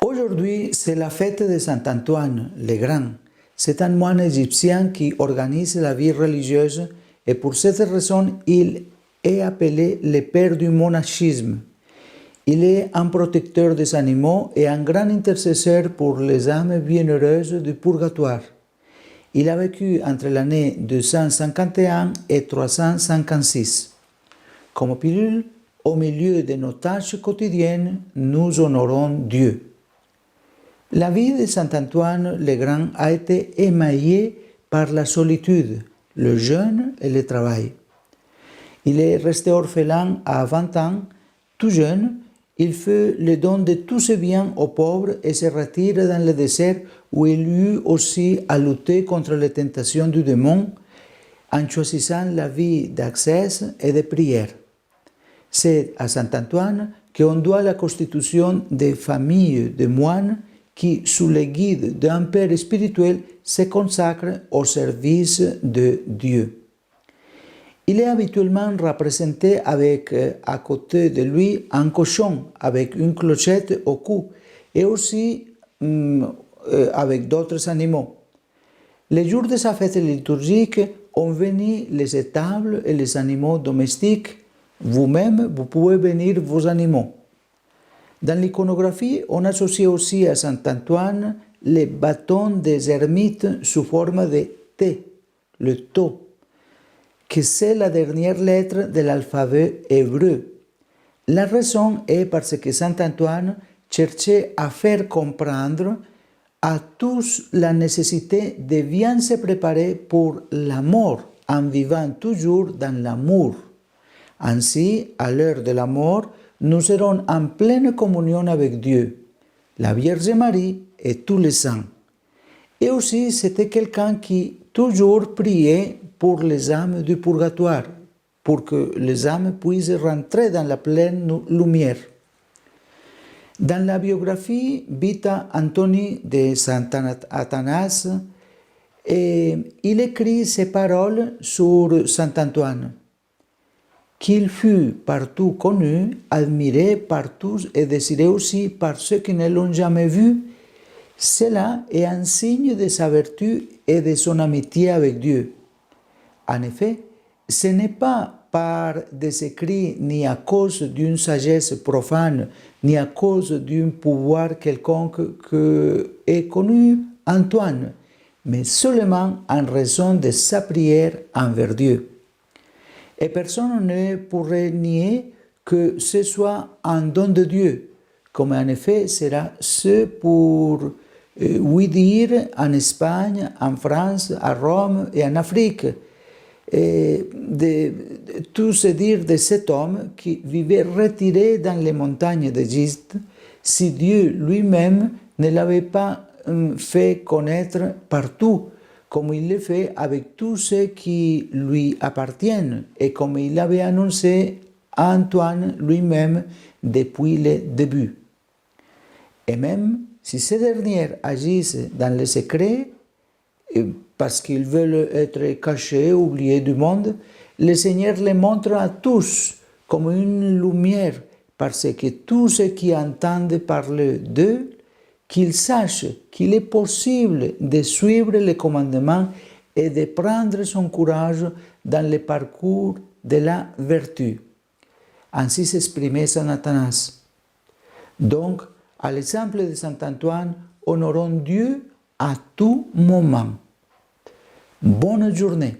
Aujourd'hui, c'est la fête de Saint Antoine le Grand. C'est un moine égyptien qui organise la vie religieuse et pour cette raison, il est appelé le père du monachisme. Il est un protecteur des animaux et un grand intercesseur pour les âmes bienheureuses du purgatoire. Il a vécu entre l'année 251 et 356. Comme pilule, au milieu de nos tâches quotidiennes, nous honorons Dieu. La vie de Saint Antoine le Grand a été émaillée par la solitude, le jeûne et le travail. Il est resté orphelin à 20 ans, tout jeune. Il fait le don de tous ses biens aux pauvres et se retire dans le désert où il eut aussi à lutter contre les tentations du démon en choisissant la vie d'ascèse et de prière. C'est à Saint Antoine qu'on doit la constitution des familles de moines qui, sous le guide d'un père spirituel, se consacrent au service de Dieu. Il est habituellement représenté avec, à côté de lui, un cochon avec une clochette au cou et aussi avec d'autres animaux. Les jours de sa fête liturgique, on bénit les étables et les animaux domestiques. Vous-même, vous pouvez bénir vos animaux. Dans l'iconographie, on associe aussi à Saint Antoine les bâtons des ermites sous forme de T, le tau, que c'est la dernière lettre de l'alphabet hébreu. La raison est parce que Saint Antoine cherchait à faire comprendre à tous la nécessité de bien se préparer pour la mort en vivant toujours dans l'amour. Ainsi, à l'heure de la mort, nous serons en pleine communion avec Dieu, la Vierge Marie et tous les saints. Et aussi, c'était quelqu'un qui toujours priait pour les âmes du purgatoire, pour que les âmes puissent rentrer dans la pleine lumière. Dans la biographie Vita Antoni de Saint Athanas, il écrit ces paroles sur Saint Antoine. Qu'il fut partout connu, admiré par tous et désiré aussi par ceux qui ne l'ont jamais vu, cela est un signe de sa vertu et de son amitié avec Dieu. En effet, ce n'est pas par des écrits ni à cause d'une sagesse profane, ni à cause d'un pouvoir quelconque que est connu Antoine, mais seulement en raison de sa prière envers Dieu. Et personne ne pourrait nier que ce soit un don de Dieu, comme en effet sera ce pour oui dire en Espagne, en France, à Rome et en Afrique. Et de tout se dire de cet homme qui vivait retiré dans les montagnes d'Égypte, si Dieu lui-même ne l'avait pas fait connaître partout, comme il le fait avec tous ceux qui lui appartiennent et comme il l'avait annoncé à Antoine lui-même depuis le début. Et même si ces derniers agissent dans le secret, parce qu'ils veulent être cachés, oubliés du monde, le Seigneur les montre à tous comme une lumière, parce que tous ceux qui entendent parler d'eux, qu'ils sachent qu'il est possible de suivre les commandements et de prendre son courage dans le parcours de la vertu. Ainsi s'exprimait Saint Athanas. Donc, à l'exemple de Saint Antoine, honorons Dieu à tout moment. Bonne journée.